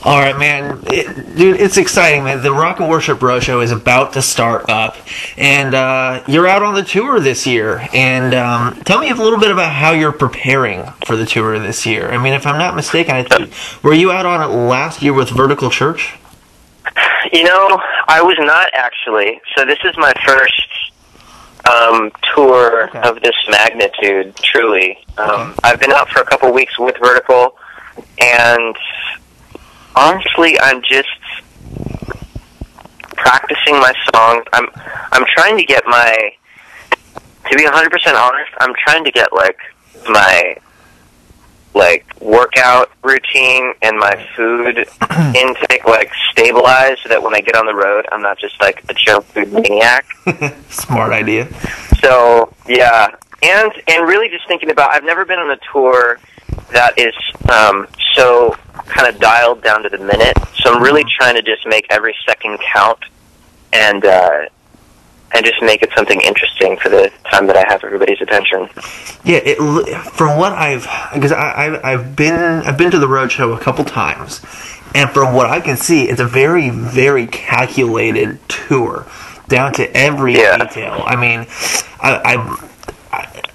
All right, man. Dude, it's exciting, man. The Rock and Worship Roadshow is about to start up, and you're out on the tour this year. And tell me a little bit about how you're preparing for the tour this year. I mean, if I'm not mistaken, I think, were you out on it last year with Vertical Church? You know, I was not actually. So this is my first tour of this magnitude, truly. I've been out for a couple weeks with Vertical, and honestly, I'm just practicing my songs. I'm trying to get to be 100% honest, I'm trying to get my workout routine and my food intake stabilized, so that when I get on the road, I'm not just a junk food maniac. Smart idea. So yeah, and really just thinking about, I've never been on a tour that is so kind of dialed down to the minute. So I'm really trying to just make every second count, and just make it something interesting for the time that I have everybody's attention. Yeah, from what because I've been to the roadshow a couple times, and from what I can see, it's a very, very calculated tour, down to every detail. I mean,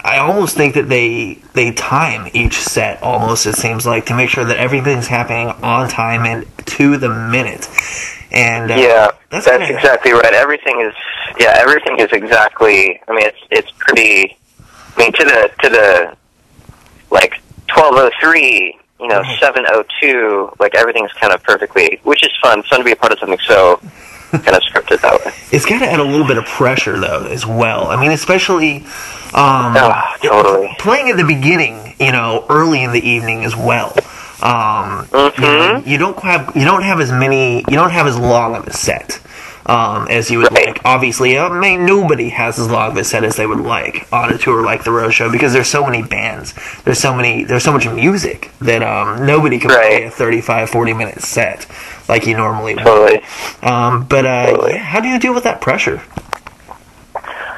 I almost think that they time each set, almost, it seems like, to make sure that everything's happening on time and to the minute. And that's exactly right. Everything is exactly. I mean, it's pretty. I mean, to the 12:03, 7:02, everything's kind of perfectly, which is fun. It's fun to be a part of something so kind of scripted that way. It's got to add a little bit of pressure, though, as well. I mean, especially totally playing at the beginning, early in the evening as well. You don't have as long of a set as you would like. Obviously, nobody has as long of a set as they would like on a tour like the Roadshow, because there's so many bands, there's so much music that nobody can play a 35-40 minute set like you normally would. Totally. Yeah, how do you deal with that pressure?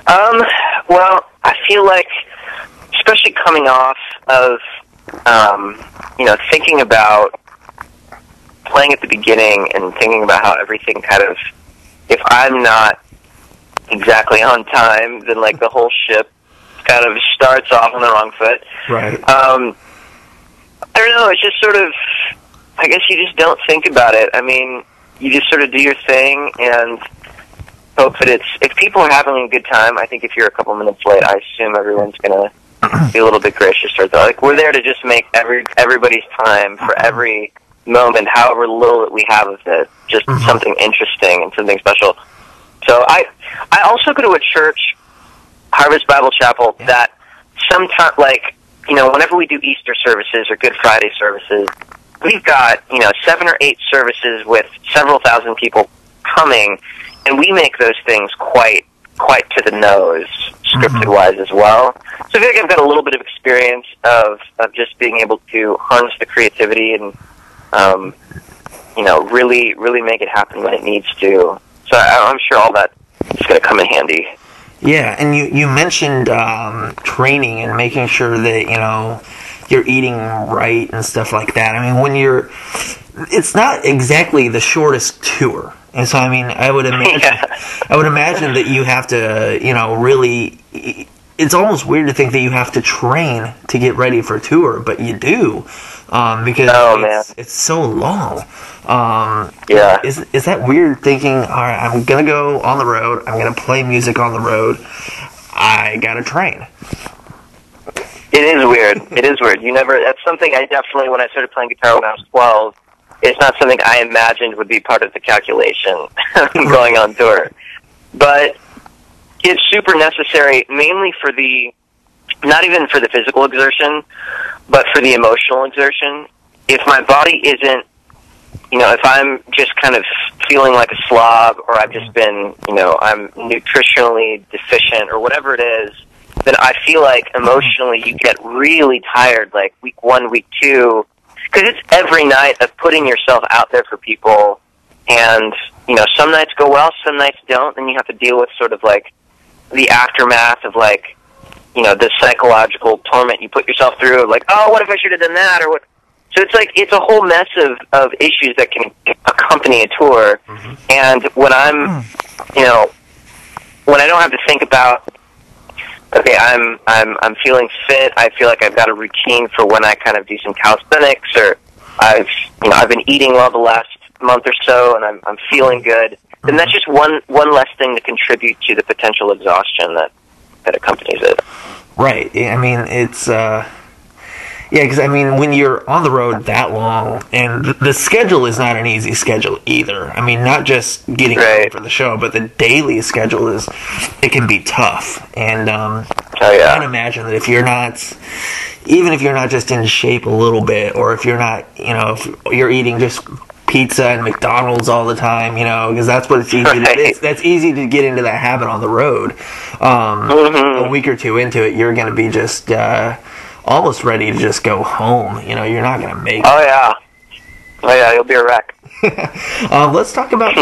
Well, I feel like, especially coming off of thinking about playing at the beginning and thinking about how everything kind of, if I'm not exactly on time, then the whole ship kind of starts off on the wrong foot. Right. I don't know, it's just sort of, I guess you just don't think about it. I mean, you just sort of do your thing and hope that if people are having a good time, I think if you're a couple minutes late, I assume everyone's going to be a little bit gracious towards that. We're there to just make everybody's time for every moment, however little that we have of it, just something interesting and something special. So I also go to a church, Harvest Bible Chapel, that sometimes, whenever we do Easter services or Good Friday services, we've got, 7 or 8 services with several thousand people coming, and we make those things quite to the nose, scripted-wise as well. So I feel like I've got a little bit of experience of just being able to harness the creativity and, really make it happen when it needs to. So I'm sure all that is going to come in handy. Yeah, and you mentioned training and making sure that, you're eating right and stuff like that. I mean, it's not exactly the shortest tour. And so, I mean, I would imagine that you have to, really, it's almost weird to think that you have to train to get ready for a tour, but you do, because it's so long. Is that weird thinking, all right, I'm going to go on the road, I'm going to play music on the road, I got to train? It is weird. It is weird. That's something I definitely, when I started playing guitar when I was 12, it's not something I imagined would be part of the calculation going on tour. But it's super necessary, mainly for not even for the physical exertion, but for the emotional exertion. If my body isn't, if I'm just kind of feeling like a slob, or I've just been, I'm nutritionally deficient, or whatever it is, then I feel like emotionally you get really tired, week 1, week 2, because it's every night of putting yourself out there for people, and, some nights go well, some nights don't, and you have to deal with sort of the aftermath of the psychological torment you put yourself through, oh, what if I should have done that, or what, So it's like, it's a whole mess of issues that can accompany a tour. Mm-hmm. And when I'm, you know, when I don't have to think about, okay, I'm feeling fit, I feel like I've got a routine for when I kind of do some calisthenics, or I've been eating well the last month or so, and I'm feeling good, then that's just one less thing to contribute to the potential exhaustion that accompanies it. Right. I mean, it's yeah, because I mean, when you're on the road that long, and the schedule is not an easy schedule either. I mean, not just getting ready for the show, but the daily schedule it can be tough. And I can imagine that if you're not, even if you're not just in shape a little bit, or if you're not, you know, if you're eating just pizza and McDonald's all the time, you know, because that's what it's easy. That's easy to get into that habit on the road. A week or two into it, you're going to be just almost ready to just go home. You know, you're not going to make it. Oh yeah, you'll be a wreck. Let's talk about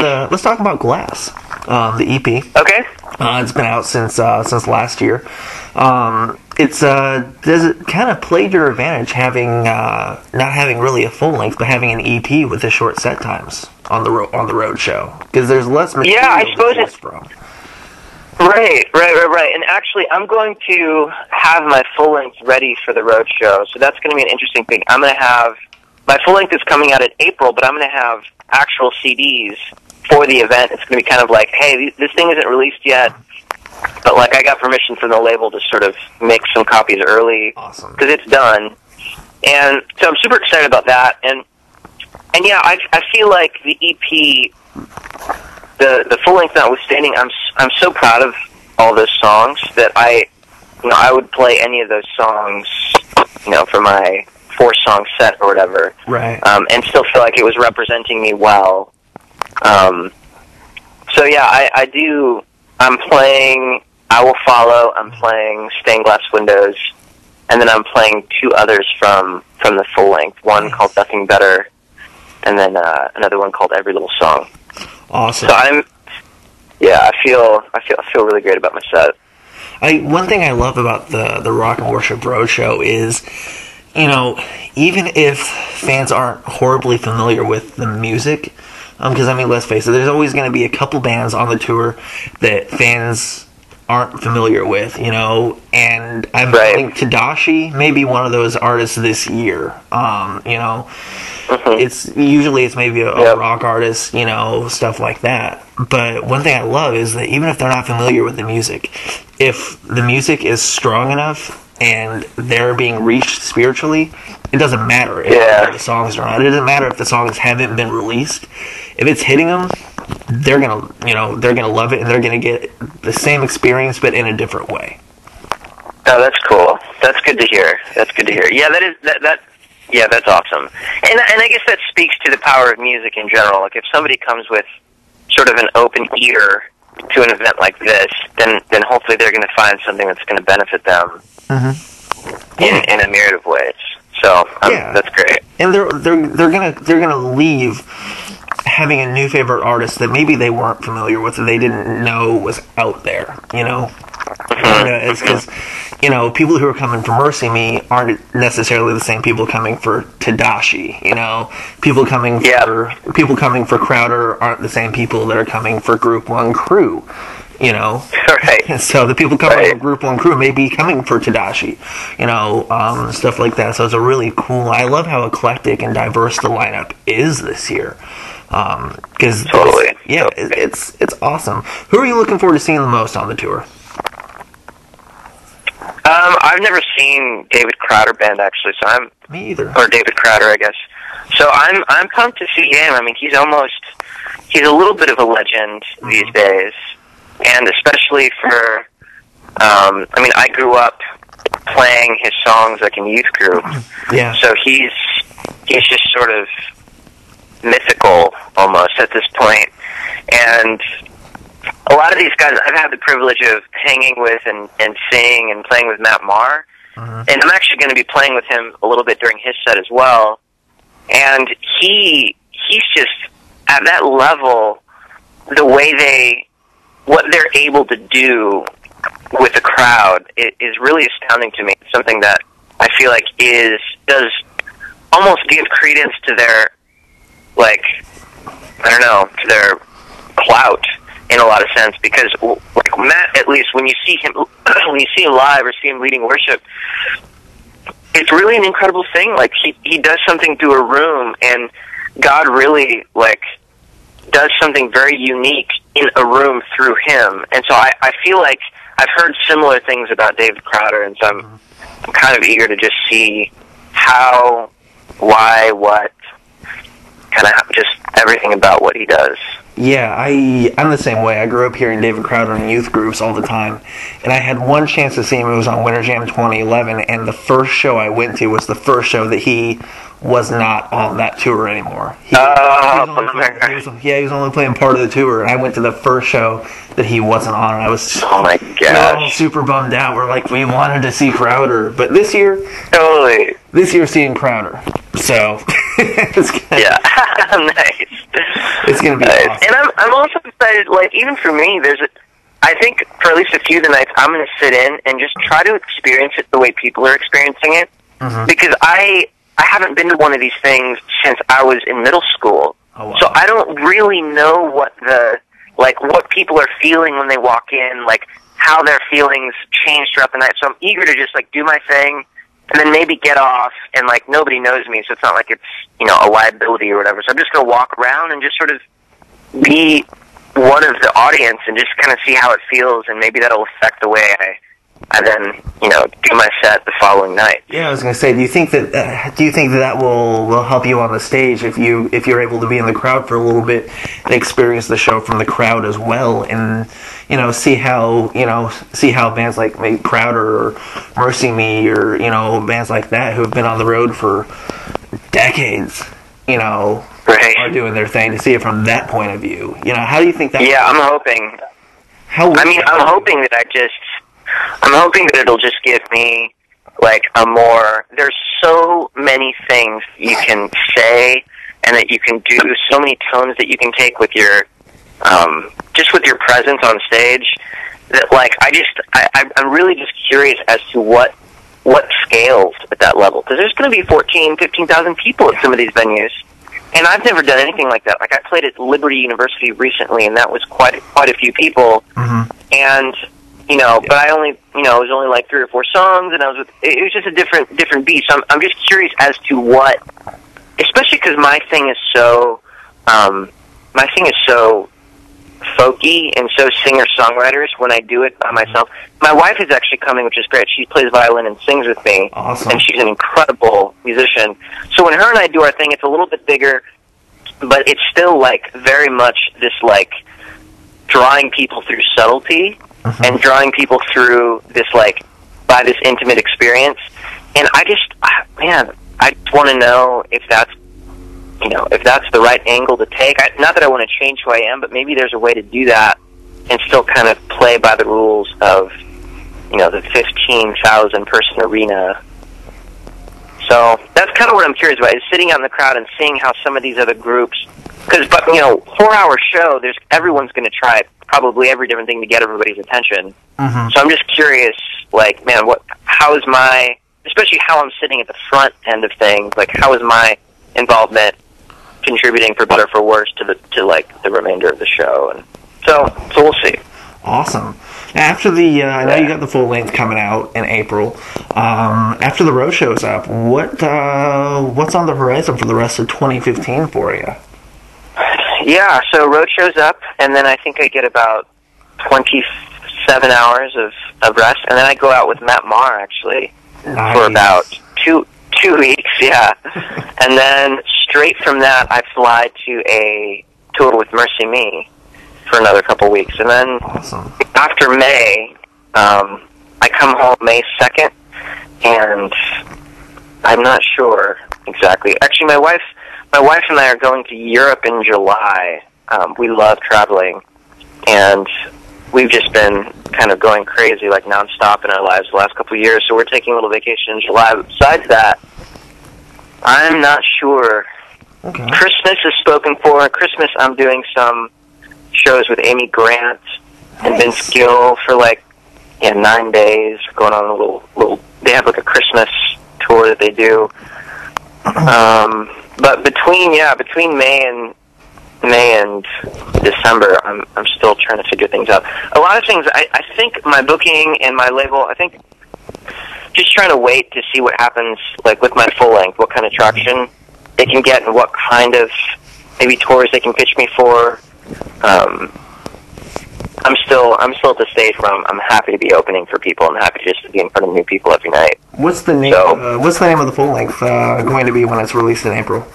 Glass, the EP. Okay. It's been out since last year. Does it kind of play to your advantage having not having really a full length, but having an EP with the short set times on the road show? Because there's less material. Yeah, I suppose it's from. Right. And actually, I'm going to have my full length ready for the road show, so that's going to be an interesting thing. I'm going to have my full length is coming out in April, but I'm going to have actual CDs for the event. It's going to be kind of like, hey, this thing isn't released yet, but like I got permission from the label to sort of make some copies early. Awesome. Because it's done, and so I'm super excited about that. And yeah, I feel like the EP. The full length notwithstanding, I'm so proud of all those songs that I would play any of those songs, you know, for my 4-song set or whatever, right? And still feel like it was representing me well. So yeah, I do. I'm playing I Will Follow. I'm playing Stained Glass Windows, and then I'm playing 2 others from the full length. One called Nothing Better, and then another one called Every Little Song. Awesome. So I feel really great about my set. One thing I love about the Rock and Worship Roadshow is, you know, even if fans aren't horribly familiar with the music, because I mean, let's face it, there's always going to be a couple bands on the tour that fans aren't familiar with, you know, and I think Tadashi may be one of those artists this year. You know, it's maybe a rock artist, you know, stuff like that. But one thing I love is that even if they're not familiar with the music, if the music is strong enough and they're being reached spiritually, it doesn't matter if the songs are not. It doesn't matter if the songs haven't been released. If it's hitting them, they're gonna love it, and they're gonna get the same experience, but in a different way. Oh, that's cool. That's good to hear. Yeah, that's awesome. And I guess that speaks to the power of music in general. Like, if somebody comes with sort of an open ear to an event like this, then hopefully they're going to find something that's going to benefit them in a myriad of ways. So that's great. And they're gonna leave having a new favorite artist that maybe they weren't familiar with, that they didn't know was out there, you know? It's because, you know, people who are coming for Mercy Me aren't necessarily the same people coming for Tadashi, you know? People coming for Crowder aren't the same people that are coming for Group 1 Crew, you know? Right. So the people coming for Group 1 Crew may be coming for Tadashi, you know, stuff like that. So it's a really cool, I love how eclectic and diverse the lineup is this year. Because it's awesome. Who are you looking forward to seeing the most on the tour? I've never seen David Crowder Band, actually, so Me either. Or David Crowder, I guess. So I'm pumped to see him. I mean, he's a little bit of a legend these days, and especially for, I grew up playing his songs like in youth group. Yeah. So he's just sort of mythical almost at this point. And a lot of these guys I've had the privilege of hanging with and seeing and playing with Matt Maher. And I'm actually going to be playing with him a little bit during his set as well. And he's just at that level, the way what they're able to do with the crowd is really astounding to me. It's something that I feel like does almost give credence to their, like, I don't know, to their clout in a lot of sense, because like Matt, at least when you see him live or see him leading worship, it's really an incredible thing. Like he does something to a room, and God really like does something very unique in a room through him. And so I feel like I've heard similar things about David Crowder, and so I'm kind of eager to just see how, why, what, kind of just everything about what he does. Yeah, I'm the same way. I grew up hearing David Crowder in youth groups all the time, and I had one chance to see him. It was on Winter Jam 2011, and the first show I went to was the first show that he was not on that tour anymore. He was only playing part of the tour, and I went to the first show that he wasn't on, and I was oh my gosh, super bummed out. We're like, we wanted to see Crowder, but this year, seeing Crowder, so it's gonna, nice. It's gonna be awesome. And I'm also excited. Like even for me, I think for at least a few of the nights, I'm going to sit in and just try to experience it the way people are experiencing it, because I haven't been to one of these things since I was in middle school. Oh, wow. So I don't really know what people are feeling when they walk in, like how their feelings change throughout the night. So I'm eager to just like do my thing and then maybe get off, and like nobody knows me, so it's not like it's, you know, a liability or whatever. So I'm just going to walk around and just sort of be one of the audience and just kind of see how it feels, and maybe that'll affect the way I then, you know, do my set the following night. Yeah, I was going to say, do you think that will help you on the stage if you're able to be in the crowd for a little bit and experience the show from the crowd as well, and you know, see how bands like maybe Crowder or Mercy Me or, you know, bands like that who have been on the road for decades, you know, are doing their thing, to see it from that point of view. You know, how do you think that? Yeah, I'm hoping. I'm hoping that it'll just give me like a more. There's so many things you can say and that you can do, so many tones that you can take with your, just with your presence on stage. That like I'm really just curious as to what scales at that level, because there's going to be 15,000 people at some of these venues. And I've never done anything like that. Like I played at Liberty University recently, and that was quite a few people. And you know, but I only, you know, it was only like 3 or 4 songs, and it was just a different beat. So I'm just curious as to what, especially because my thing is so folky and so singer-songwriters when I do it by myself. My wife is actually coming, which is great. She plays violin and sings with me. Awesome. And she's an incredible musician. So when her and I do our thing, it's a little bit bigger, but it's still like very much this like drawing people through subtlety and drawing people through this like by this intimate experience. And I just want to know if that's, you know, if that's the right angle to take. Not that I want to change who I am, but maybe there's a way to do that and still kind of play by the rules of, you know, the 15,000 person arena. So that's kind of what I'm curious about, is sitting out in the crowd and seeing how some of these other groups, because, you know, 4-hour show, everyone's going to try probably every different thing to get everybody's attention. So I'm just curious, like, man, especially how I'm sitting at the front end of things, like how is my involvement contributing, for better or for worse, to the remainder of the show. And so we'll see. Awesome. After the I know you got the full length coming out in April. After the road show's up, what's on the horizon for the rest of 2015 for you? Yeah, so road show's up, and then I think I get about 27 hours of rest, and then I go out with Matt Maher actually for about two weeks. Yeah, and then straight from that, I fly to a tour with Mercy Me for another couple weeks. And then after May, I come home May 2nd, and I'm not sure exactly. Actually, my wife and I are going to Europe in July. We love traveling, and we've just been kind of going crazy, like nonstop in our lives the last couple of years, so we're taking a little vacation in July. But besides that, I'm not sure. Okay. Christmas is spoken for. Christmas, I'm doing some shows with Amy Grant and Vince Gill for 9 days. Going on a little. They have like a Christmas tour that they do. But between May and December, I'm still trying to figure things out. A lot of things, I think my booking and my label, I think just trying to wait to see what happens, like with my full length, what kind of traction they can get and what kind of maybe tours they can pitch me for. I'm still at the stage where I'm happy to be opening for people. I'm happy just to be in front of new people every night. What's the name? What's the name of the full length going to be when it's released in April?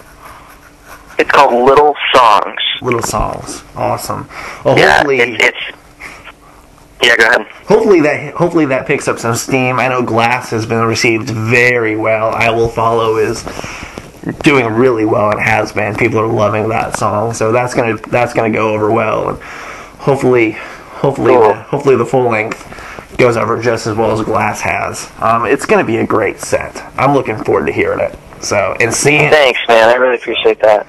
It's called Little Songs. Little Songs. Awesome. Well, yeah, hopefully, yeah, go ahead. Hopefully that picks up some steam. I know Glass has been received very well. I Will Follow is doing really well and has been. People are loving that song, so that's gonna go over well, and hopefully the full length goes over just as well as Glass has. It's gonna be a great set. I'm looking forward to hearing it. So and seeing. Thanks, man. I really appreciate that.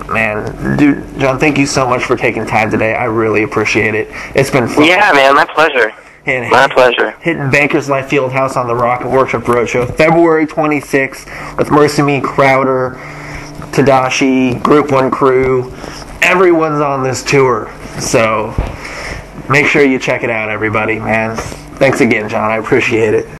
Man, dude, Jon, thank you so much for taking time today. I really appreciate it. It's been fun. Yeah, man, my pleasure. My pleasure. Hitting Bankers Life Fieldhouse on the Rock and Worship Roadshow, February 26th, with Mercy Me, Crowder, Tadashi, Group 1 crew. Everyone's on this tour, so make sure you check it out, everybody, man. Thanks again, Jon. I appreciate it.